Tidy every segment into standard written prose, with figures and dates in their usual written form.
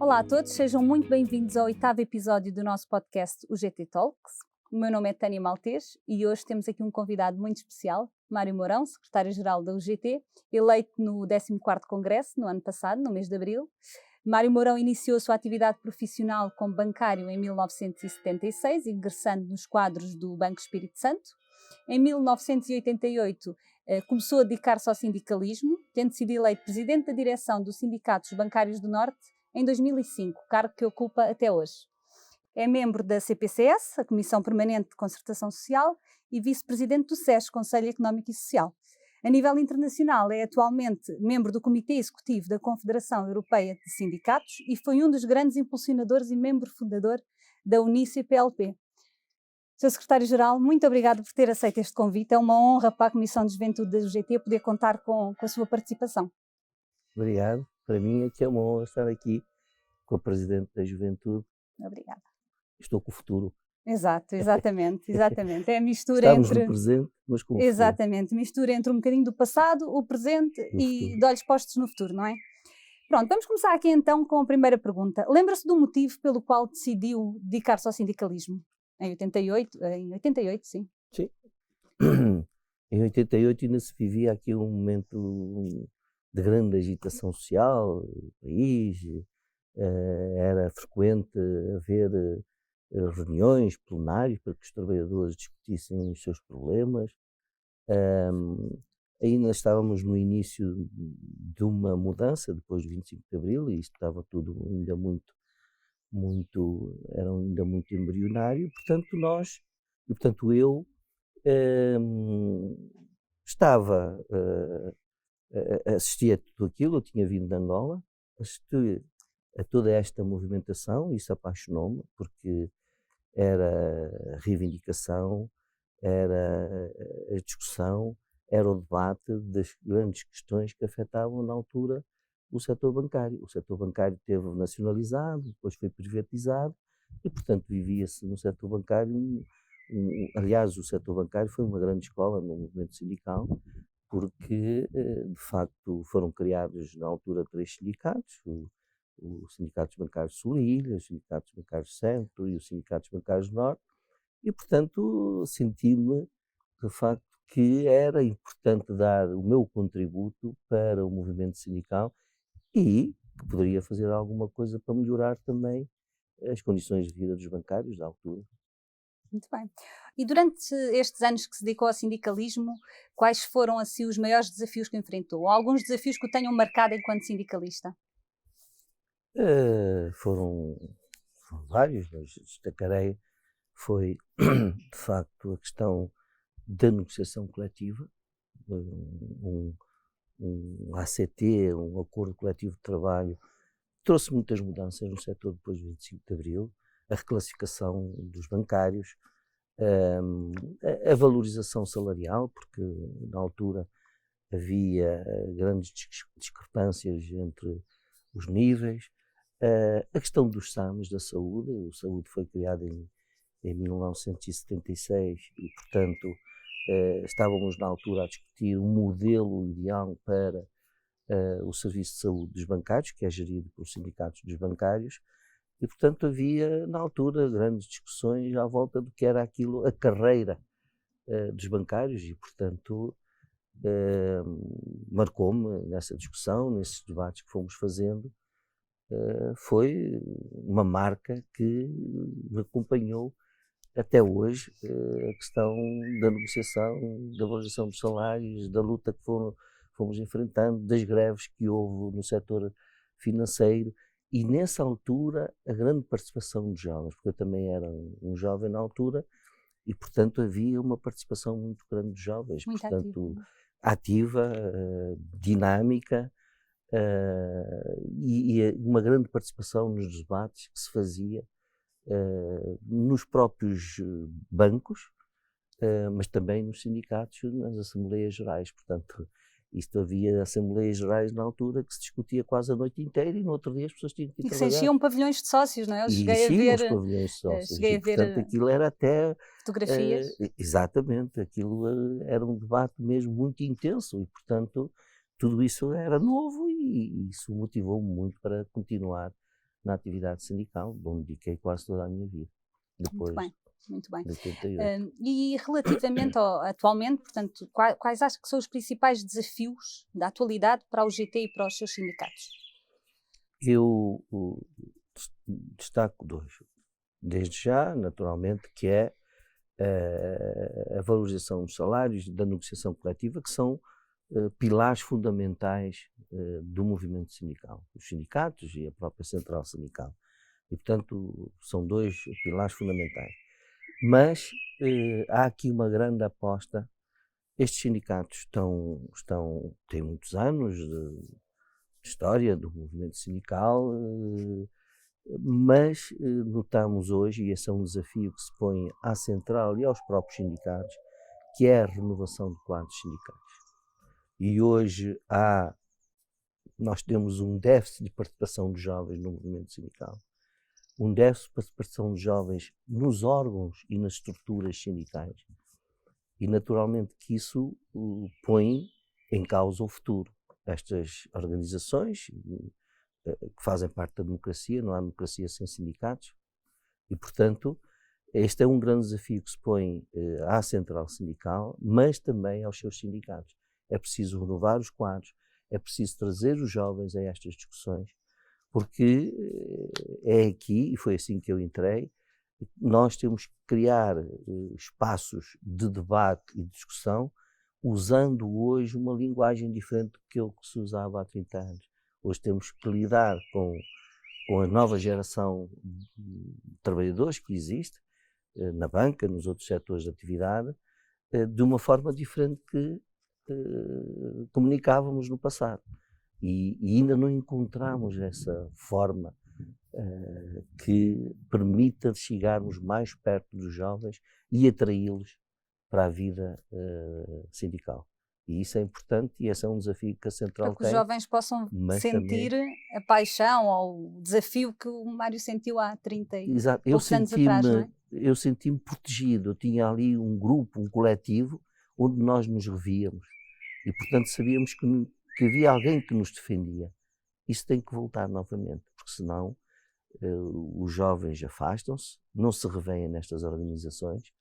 Olá a todos, sejam muito bem-vindos ao 8º episódio do nosso podcast, o GT Talks. O meu nome é Tânia Maltês e hoje temos aqui um convidado muito especial, Mário Mourão, secretário-geral da UGT, eleito no 14º Congresso, no ano passado, no mês de abril. Mário Mourão iniciou a sua atividade profissional como bancário em 1976, ingressando nos quadros do Banco Espírito Santo. Em 1988, começou a dedicar-se ao sindicalismo, tendo sido eleito presidente da direção dos Sindicatos Bancários do Norte em 2005, cargo que ocupa até hoje. É membro da CPCS, a Comissão Permanente de Concertação Social, e vice-presidente do SES, Conselho Económico e Social. A nível internacional, é atualmente membro do Comitê Executivo da Confederação Europeia de Sindicatos e foi um dos grandes impulsionadores e membro fundador da UNICE-PLP. Sr. Secretário-Geral, muito obrigado por ter aceito este convite. É uma honra para a Comissão de Juventude da UGT poder contar com a sua participação. Obrigado. Para mim é que é uma honra estar aqui com a Presidente da Juventude. Obrigada. Estou com o futuro. Exatamente. É a mistura Estamos entre... no presente, mas com o Exatamente, mistura entre um bocadinho do passado, o presente e de olhos postos no futuro, não é? Pronto, vamos começar aqui então com a primeira pergunta. Lembra-se do motivo pelo qual decidiu dedicar-se ao sindicalismo? Em 88, sim. Sim. Em 88 ainda se vivia aqui um momento de grande agitação social no país. Era frequente haver reuniões, plenários, para que os trabalhadores discutissem os seus problemas. Ainda estávamos no início de uma mudança, depois do 25 de Abril, e isto estava tudo ainda era ainda muito embrionário. Portanto eu estava assistia a tudo aquilo. Eu tinha vindo de Angola, assisti a toda esta movimentação, e isso apaixonou-me, porque era a reivindicação, era a discussão, era o debate das grandes questões que afetavam na altura o setor bancário. O setor bancário teve nacionalizado, depois foi privatizado e, portanto, vivia-se no setor bancário. Aliás, o setor bancário foi uma grande escola no movimento sindical, porque, de facto, foram criados na altura 3 sindicatos, o Sindicatos Bancários Sul e Ilha, os Sindicatos Bancários Centro e os Sindicatos Bancários Norte, e, portanto, senti-me, de facto, que era importante dar o meu contributo para o movimento sindical e que poderia fazer alguma coisa para melhorar também as condições de vida dos bancários da altura. Muito bem. E durante estes anos que se dedicou ao sindicalismo, quais foram assim os maiores desafios que enfrentou? Ou alguns desafios que o tenham marcado enquanto sindicalista? Foram vários, mas destacarei, foi de facto a questão da negociação coletiva, um ACT, um Acordo Coletivo de Trabalho, trouxe muitas mudanças no setor depois do 25 de Abril, a reclassificação dos bancários, a valorização salarial, porque na altura havia grandes discrepâncias entre os níveis, a questão dos SAMs da saúde. O Saúde foi criado em 1976 e, portanto, estávamos na altura a discutir um modelo ideal para o serviço de saúde dos bancários, que é gerido pelos sindicatos dos bancários, e, portanto, havia na altura grandes discussões à volta do que era aquilo, a carreira dos bancários, e, portanto, marcou-me nessa discussão, nesses debates que fomos fazendo. Foi uma marca que me acompanhou até hoje, a questão da negociação, da valorização dos salários, da luta que fomos enfrentando, das greves que houve no setor financeiro, e nessa altura a grande participação dos jovens, porque eu também era um jovem na altura, e, portanto, havia uma participação muito grande dos jovens, Muito portanto, ativa, dinâmica, e uma grande participação nos debates que se fazia nos próprios bancos, mas também nos sindicatos, nas Assembleias Gerais. Portanto, isto havia Assembleias Gerais na altura que se discutia quase a noite inteira, e no outro dia as pessoas tinham que ir trabalhar. E que se enchiam pavilhões de sócios, não é? Eu cheguei a ver os pavilhões de sócios. Cheguei a ver, portanto, aquilo era até fotografias. Exatamente, aquilo era um debate mesmo muito intenso, e, portanto, tudo isso era novo, e isso motivou-me muito para continuar na atividade sindical, onde dediquei quase toda a minha vida, depois muito bem. de 88. E relativamente atualmente, portanto, quais achas que são os principais desafios da atualidade para o GT e para os seus sindicatos? Eu destaco dois. Desde já, naturalmente, que é a valorização dos salários, da negociação coletiva, que são pilares fundamentais do movimento sindical, os sindicatos e a própria central sindical. E, portanto, são dois pilares fundamentais. Mas há aqui uma grande aposta. Estes sindicatos têm muitos anos de história do movimento sindical, mas notamos hoje, e esse é um desafio que se põe à central e aos próprios sindicatos, que é a renovação de quadros sindicais. E hoje nós temos um déficit de participação dos jovens no movimento sindical, um déficit de participação dos jovens nos órgãos e nas estruturas sindicais. E naturalmente que isso põe em causa o futuro. Estas organizações que fazem parte da democracia, não há democracia sem sindicatos, e portanto este é um grande desafio que se põe à central sindical, mas também aos seus sindicatos. É preciso renovar os quadros, é preciso trazer os jovens a estas discussões, porque é aqui, e foi assim que eu entrei, nós temos que criar espaços de debate e de discussão, usando hoje uma linguagem diferente do que se usava há 30 anos. Hoje temos que lidar com a nova geração de trabalhadores que existe, na banca, nos outros setores de atividade, de uma forma diferente que comunicávamos no passado. E ainda não encontramos essa forma que permita chegarmos mais perto dos jovens e atraí-los para a vida sindical. E isso é importante e esse é um desafio que a Central tem. Para que os jovens possam sentir também a paixão ou o desafio que o Mário sentiu há 30 e poucos anos atrás, não é? Eu senti-me protegido, eu tinha ali um grupo, um coletivo, onde nós nos revíamos e, portanto, sabíamos que havia alguém que nos defendia. Isso tem que voltar novamente, porque senão os jovens afastam-se, não se revêem nestas organizações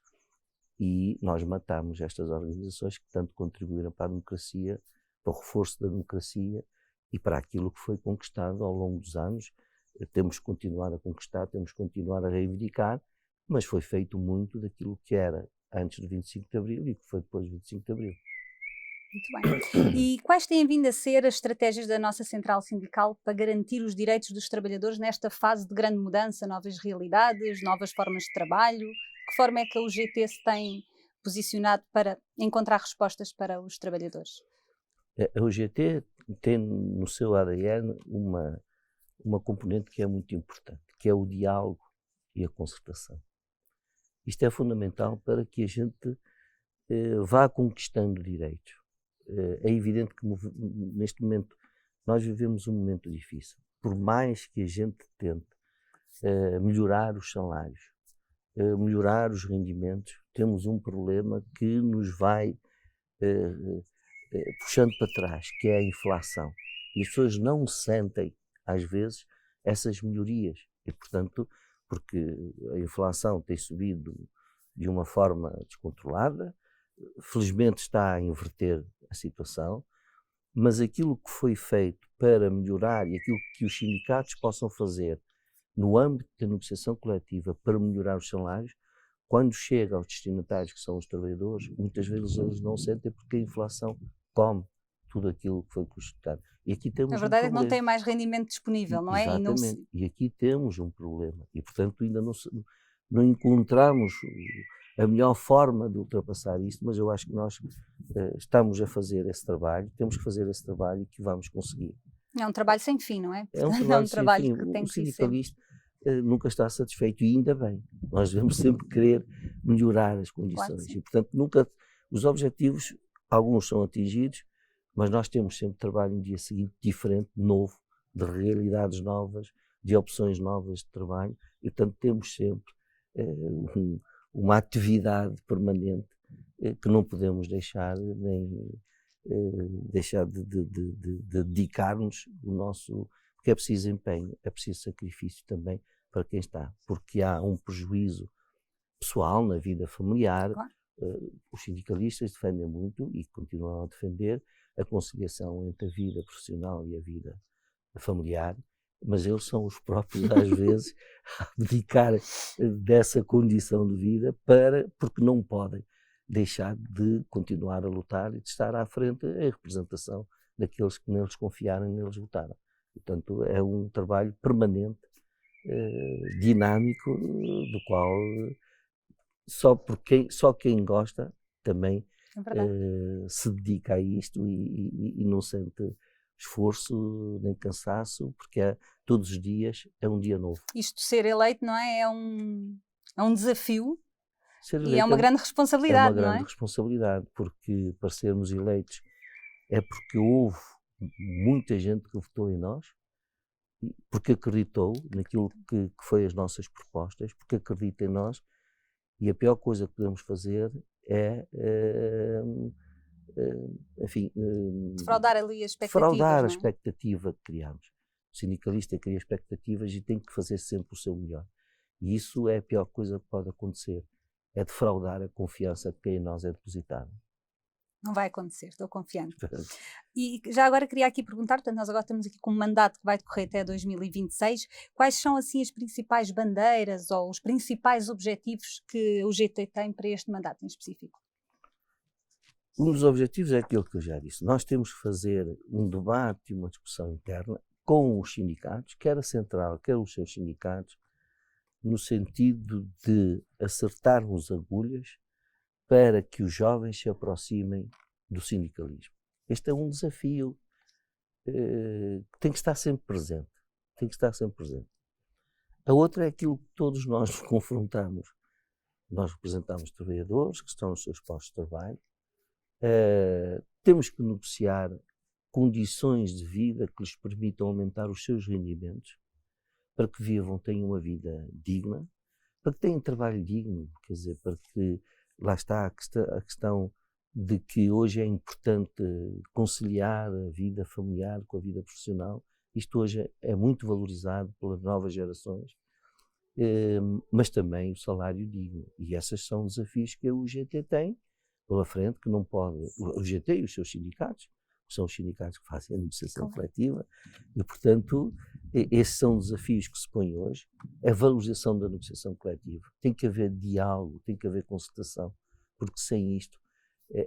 e nós matamos estas organizações que tanto contribuíram para a democracia, para o reforço da democracia e para aquilo que foi conquistado ao longo dos anos. Temos que continuar a conquistar, temos que continuar a reivindicar, mas foi feito muito daquilo que era antes do 25 de Abril e que foi depois do 25 de Abril. Muito bem. E quais têm vindo a ser as estratégias da nossa central sindical para garantir os direitos dos trabalhadores nesta fase de grande mudança, novas realidades, novas formas de trabalho? De que forma é que a UGT se tem posicionado para encontrar respostas para os trabalhadores? A UGT tem no seu ADN uma componente que é muito importante, que é o diálogo e a concertação. Isto é fundamental para que a gente vá conquistando direitos. É evidente que neste momento nós vivemos um momento difícil. Por mais que a gente tente melhorar os salários, melhorar os rendimentos, temos um problema que nos vai puxando para trás, que é a inflação. E as pessoas não sentem, às vezes, essas melhorias. E, portanto, porque a inflação tem subido de uma forma descontrolada, felizmente está a inverter a situação, mas aquilo que foi feito para melhorar e aquilo que os sindicatos possam fazer no âmbito da negociação coletiva para melhorar os salários, quando chega aos destinatários, que são os trabalhadores, muitas vezes eles não sentem porque a inflação come tudo aquilo que foi custado. E aqui temos a verdade é que não tem mais rendimento disponível, não é? Exatamente. E aqui temos um problema. E, portanto, ainda não encontramos a melhor forma de ultrapassar isto, mas eu acho que nós estamos a fazer esse trabalho, temos que fazer esse trabalho e que vamos conseguir. É um trabalho sem fim, não é? É um trabalho que tem o que ser. sindicalista nunca está satisfeito e ainda bem. Nós devemos sempre querer melhorar as condições. Claro, e, portanto, os objetivos, alguns são atingidos, mas nós temos sempre trabalho no dia seguinte diferente, novo, de realidades novas, de opções novas de trabalho, e portanto temos sempre uma atividade permanente que não podemos deixar nem deixar de dedicar-nos o nosso, porque é preciso empenho, é preciso sacrifício também para quem está, porque há um prejuízo pessoal na vida familiar. Claro. Os sindicalistas defendem muito e continuam a defender a conciliação entre a vida profissional e a vida familiar, mas eles são os próprios, às vezes, a abdicar dessa condição de vida porque não podem deixar de continuar a lutar e de estar à frente em representação daqueles que neles confiaram e neles votaram. Portanto, é um trabalho permanente, dinâmico, do qual só quem gosta também se dedica a isto e não sente esforço nem cansaço, porque todos os dias é um dia novo. Isto de ser eleito, não é? É um desafio e é uma grande responsabilidade, não é? É uma grande responsabilidade, porque para sermos eleitos é porque houve muita gente que votou em nós, porque acreditou naquilo que foi as nossas propostas, porque acredita em nós, e a pior coisa que podemos fazer é, defraudar ali as expectativas. Defraudar a expectativa que criamos. O sindicalista cria expectativas e tem que fazer sempre o seu melhor. E isso é a pior coisa que pode acontecer, é defraudar a confiança que em nós é depositada. Não vai acontecer, estou confiante. E já agora queria aqui perguntar, portanto, nós agora temos aqui com um mandato que vai decorrer até 2026, quais são assim as principais bandeiras ou os principais objetivos que o GT tem para este mandato em específico? Um dos objetivos é aquilo que eu já disse. Nós temos que fazer um debate e uma discussão interna com os sindicatos, quer a central, quer os seus sindicatos, no sentido de acertarmos agulhas para que os jovens se aproximem do sindicalismo. Este é um desafio que tem que estar sempre presente. Tem que estar sempre presente. A outra é aquilo que todos nós nos confrontamos. Nós representamos trabalhadores que estão nos seus postos de trabalho. Temos que negociar condições de vida que lhes permitam aumentar os seus rendimentos, para que vivam, tenham uma vida digna, para que tenham trabalho digno, quer dizer, para que, lá está a questão de que hoje é importante conciliar a vida familiar com a vida profissional. Isto hoje é muito valorizado pelas novas gerações, mas também o salário digno. E esses são desafios que a UGT tem pela frente, que não pode, o UGT e os seus sindicatos, que são os sindicatos que fazem a negociação coletiva, e portanto esses são desafios que se põem hoje, a valorização da negociação coletiva. Tem que haver diálogo, tem que haver concertação, porque sem isto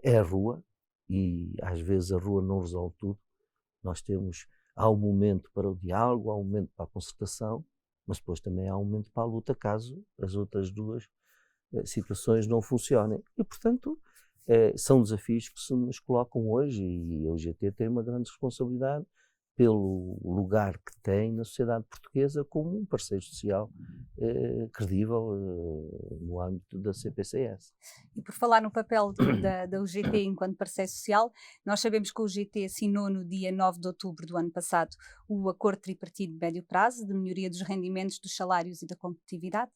é a rua, e às vezes a rua não resolve tudo. Há um momento para o diálogo, há um momento para a concertação, mas depois também há um momento para a luta, caso as outras duas situações não funcionem. E, portanto, são desafios que se nos colocam hoje, e a UGT tem uma grande responsabilidade pelo lugar que tem na sociedade portuguesa como um parceiro social credível no âmbito da CPCS. E por falar no papel da UGT enquanto parceiro social, nós sabemos que a UGT assinou no dia 9 de outubro do ano passado o Acordo Tripartido de Médio Prazo de melhoria dos rendimentos, dos salários e da competitividade.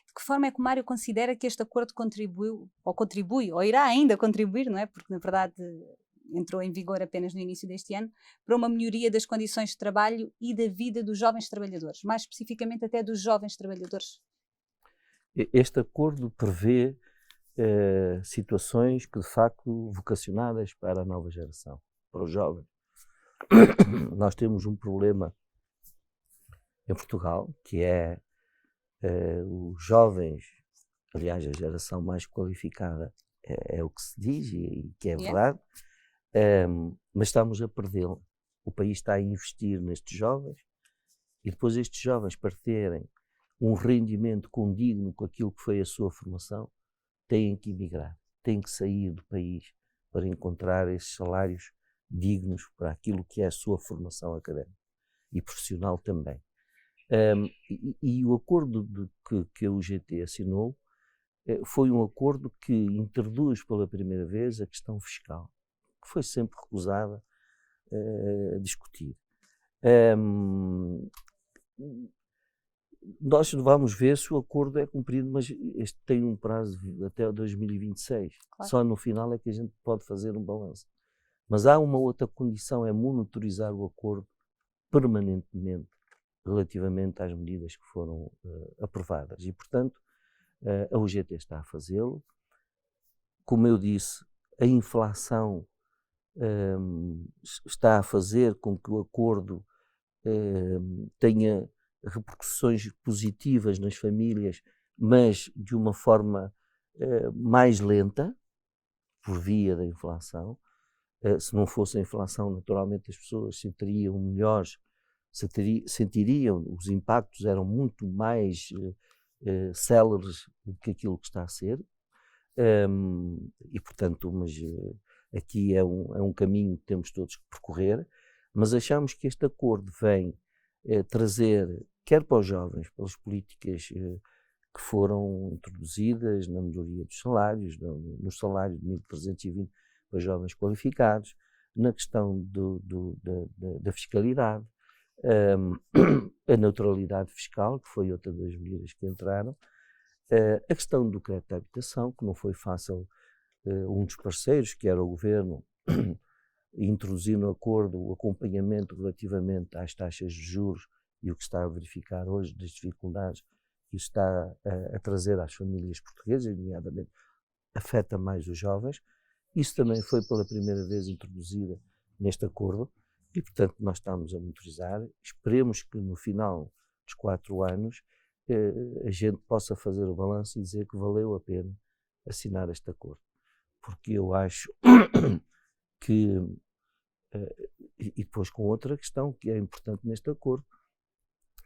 De que forma é que o Mário considera que este acordo contribui, ou irá ainda contribuir, não é? Porque na verdade entrou em vigor apenas no início deste ano, para uma melhoria das condições de trabalho e da vida dos jovens trabalhadores, mais especificamente até dos jovens trabalhadores? Este acordo prevê situações que de facto vocacionadas para a nova geração, para os jovens. Nós temos um problema em Portugal, que é os jovens, aliás a geração mais qualificada é o que se diz e que é verdade, mas estamos a perdê-lo. O país está a investir nestes jovens e depois estes jovens para terem um rendimento condigno com aquilo que foi a sua formação, têm que emigrar, têm que sair do país para encontrar esses salários dignos para aquilo que é a sua formação académica e profissional também. E o acordo que a UGT assinou foi um acordo que introduz pela primeira vez a questão fiscal, que foi sempre recusada a discutir. Nós vamos ver se o acordo é cumprido, mas este tem um prazo até 2026. Claro. Só no final é que a gente pode fazer um balanço. Mas há uma outra condição, é monitorizar o acordo permanentemente relativamente às medidas que foram aprovadas. E, portanto, a UGT está a fazê-lo. Como eu disse, a inflação está a fazer com que o acordo tenha repercussões positivas nas famílias, mas de uma forma mais lenta, por via da inflação. Se não fosse a inflação, naturalmente as pessoas sentiriam melhores, sentiriam, os impactos eram muito mais céleres do que aquilo que está a ser. E, portanto, mas aqui é um caminho que temos todos que percorrer, mas achamos que este acordo vem trazer, quer para os jovens, pelas políticas que foram introduzidas na melhoria dos salários, no salário de 1.320 para jovens qualificados, na questão da fiscalidade, a neutralidade fiscal, que foi outra das medidas que entraram, a questão do crédito de habitação, que não foi fácil, um dos parceiros, que era o Governo, introduzir no acordo o acompanhamento relativamente às taxas de juros e o que está a verificar hoje das dificuldades que isso está a trazer às famílias portuguesas, nomeadamente afeta mais os jovens. Isso também foi pela primeira vez introduzida neste acordo e, portanto, nós estamos a monitorizar. Esperemos que no final dos 4 anos a gente possa fazer o balanço e dizer que valeu a pena assinar este acordo. Porque eu acho que, e depois com outra questão que é importante neste acordo,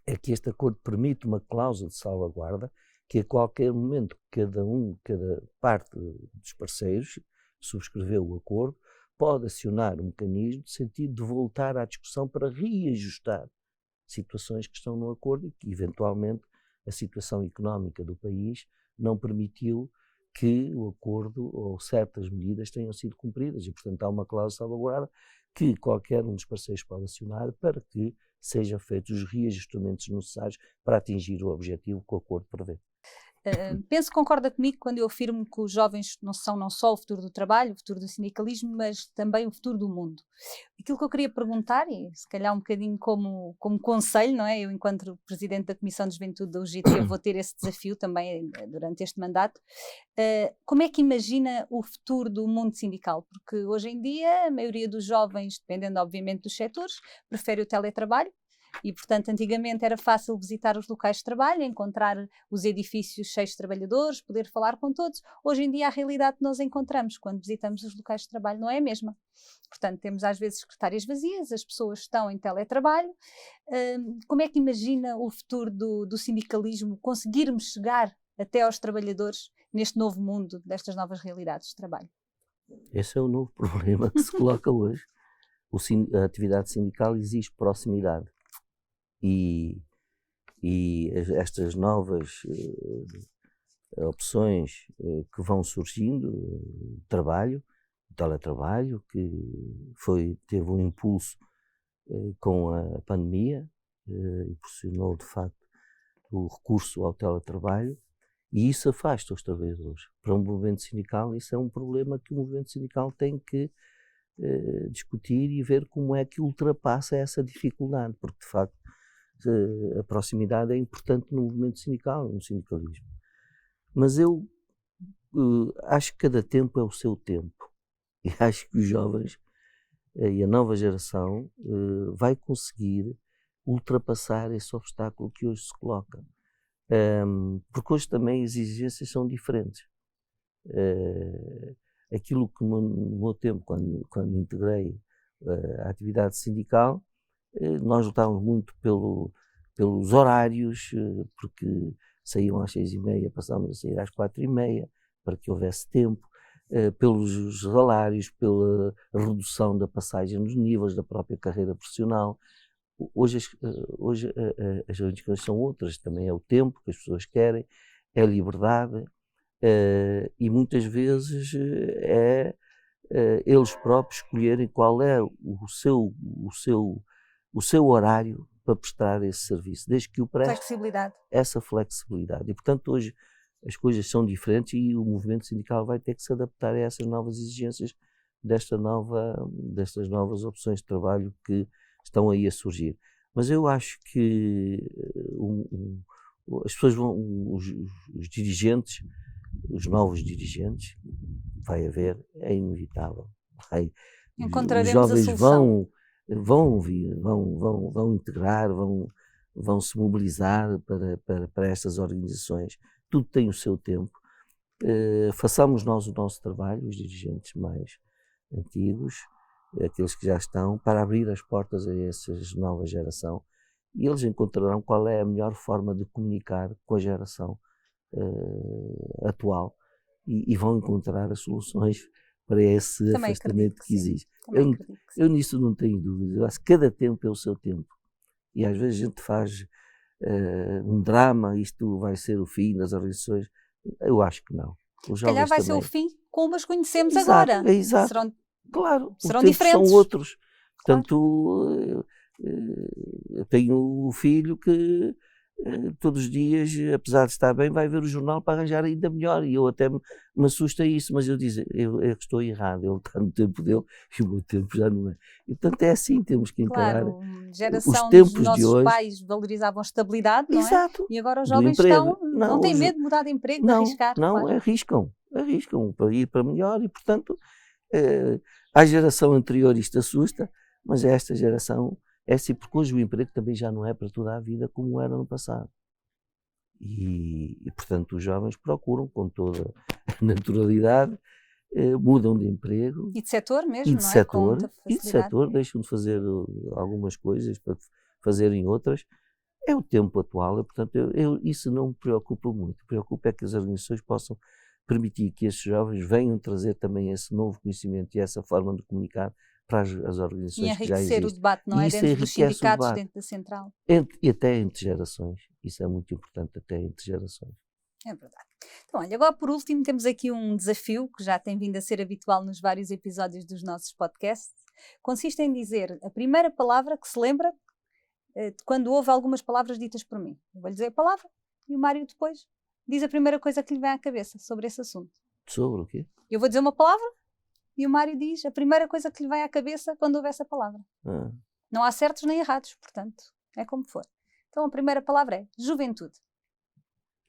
é que este acordo permite uma cláusula de salvaguarda que a qualquer momento cada parte dos parceiros subscreveu o acordo, pode acionar um mecanismo no sentido de voltar à discussão para reajustar situações que estão no acordo e que eventualmente a situação económica do país não permitiu que o acordo ou certas medidas tenham sido cumpridas e, portanto, há uma cláusula de salvaguarda que qualquer um dos parceiros pode acionar para que sejam feitos os reajustamentos necessários para atingir o objetivo que o acordo prevê. Penso que concorda comigo quando eu afirmo que os jovens não são não só o futuro do trabalho, o futuro do sindicalismo, mas também o futuro do mundo. Aquilo que eu queria perguntar, e se calhar um bocadinho como conselho, não é? Eu, enquanto Presidente da Comissão de Juventude da UGT, vou ter esse desafio também durante este mandato. Como é que imagina o futuro do mundo sindical? Porque hoje em dia a maioria dos jovens, dependendo obviamente dos setores, prefere o teletrabalho. E, portanto, antigamente era fácil visitar os locais de trabalho, encontrar os edifícios cheios de trabalhadores, poder falar com todos. Hoje em dia a realidade que nós encontramos quando visitamos os locais de trabalho não é a mesma. Portanto, temos às vezes secretárias vazias, as pessoas estão em teletrabalho. Como é que imagina o futuro do sindicalismo, conseguirmos chegar até aos trabalhadores neste novo mundo, destas novas realidades de trabalho? Esse é o novo problema que se coloca hoje. A atividade sindical exige proximidade. E estas novas opções que vão surgindo, teletrabalho, que teve um impulso com a pandemia e proporcionou, de facto, o recurso ao teletrabalho, e isso afasta os trabalhadores. Para um movimento sindical, isso é um problema que o movimento sindical tem que discutir e ver como é que ultrapassa essa dificuldade, porque, de facto, a proximidade é importante no movimento sindical, no sindicalismo. Mas eu acho que cada tempo é o seu tempo. E acho que os jovens e a nova geração vai conseguir ultrapassar esse obstáculo que hoje se coloca. Porque hoje também as exigências são diferentes. Aquilo que no meu tempo, quando integrei a atividade sindical, nós lutávamos muito pelos horários, porque saíam às 6h30, passávamos a sair às 4h30, para que houvesse tempo, pelos salários, pela redução da passagem nos níveis da própria carreira profissional. Hoje as reivindicações são outras, também é o tempo que as pessoas querem, é a liberdade, e muitas vezes é eles próprios escolherem qual é o seu horário para prestar esse serviço, desde que o preste, essa flexibilidade. E, portanto, hoje as coisas são diferentes e o movimento sindical vai ter que se adaptar a essas novas exigências destas novas opções de trabalho que estão aí a surgir. Mas eu acho que as pessoas os dirigentes, os novos dirigentes, vai haver, é inevitável. Os Encontraremos a jovens solução. vão vir, vão integrar, vão se mobilizar para estas organizações. Tudo tem o seu tempo. Façamos nós o nosso trabalho, os dirigentes mais antigos, aqueles que já estão, para abrir as portas a essa nova geração, e eles encontrarão qual é a melhor forma de comunicar com a geração atual e vão encontrar as soluções para esse Também afastamento que existe. Eu nisso não tenho dúvida. Eu acho que cada tempo é o seu tempo. E às vezes a gente faz um drama, isto vai ser o fim das organizações. Eu acho que não. Se calhar vai ser o fim como as conhecemos agora. Exato. Claro, serão os tempos diferentes. são outros. Claro. Portanto, eu tenho um filho que todos os dias, apesar de estar bem, vai ver o jornal para arranjar ainda melhor, e eu até me assusta isso, mas eu digo, eu estou errado, ele está no tempo dele e o meu tempo já não é. E portanto é assim, temos que encarar geração os tempos dos nossos de hoje. pais valorizavam a estabilidade, não Exato. é? E agora os jovens não têm medo de mudar de emprego, de arriscar. Não, claro. arriscam para ir para melhor, e portanto à geração anterior isto assusta, mas esta geração é assim, porque hoje o emprego também já não é para toda a vida como era no passado. E portanto, os jovens procuram com toda a naturalidade, mudam de emprego. E de setor mesmo, e de não é? setor, deixam de fazer algumas coisas para fazerem outras. É o tempo atual, e portanto, isso não me preocupa muito. Preocupa é que as organizações possam permitir que esses jovens venham trazer também esse novo conhecimento e essa forma de comunicar para as organizações que já existem. E enriquecer o debate, não é? Dentro dos sindicatos, dentro da central. E até entre gerações. Isso é muito importante, até entre gerações. É verdade. Então, olha, agora por último temos aqui um desafio que já tem vindo a ser habitual nos vários episódios dos nossos podcasts. Consiste em dizer a primeira palavra que se lembra de quando houve algumas palavras ditas por mim. Eu vou-lhe dizer a palavra e o Mário depois diz a primeira coisa que lhe vem à cabeça sobre esse assunto. Sobre o quê? Eu vou dizer uma palavra e o Mário diz a primeira coisa que lhe vem à cabeça quando houve essa palavra. Não há certos nem errados, portanto, é como for. Então a primeira palavra é juventude.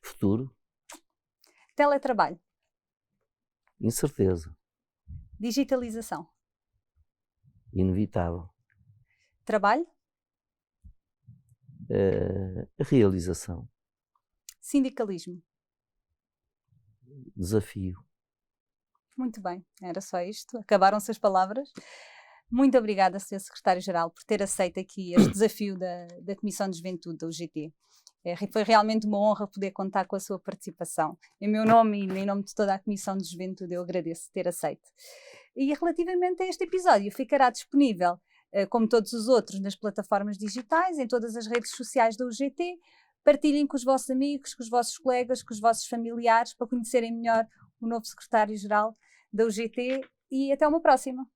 Futuro. Teletrabalho. Incerteza. Digitalização. Inevitável. Trabalho. Realização. Sindicalismo. Desafio. Muito bem, era só isto. Acabaram-se as palavras. Muito obrigada, Sr. Secretário-Geral, por ter aceito aqui este desafio da Comissão de Juventude da UGT. Foi realmente uma honra poder contar com a sua participação. Em meu nome e em nome de toda a Comissão de Juventude, eu agradeço ter aceito. E relativamente a este episódio, ficará disponível, como todos os outros, nas plataformas digitais, em todas as redes sociais da UGT. Partilhem com os vossos amigos, com os vossos colegas, com os vossos familiares, para conhecerem melhor o novo Secretário-Geral da UGT, e até uma próxima.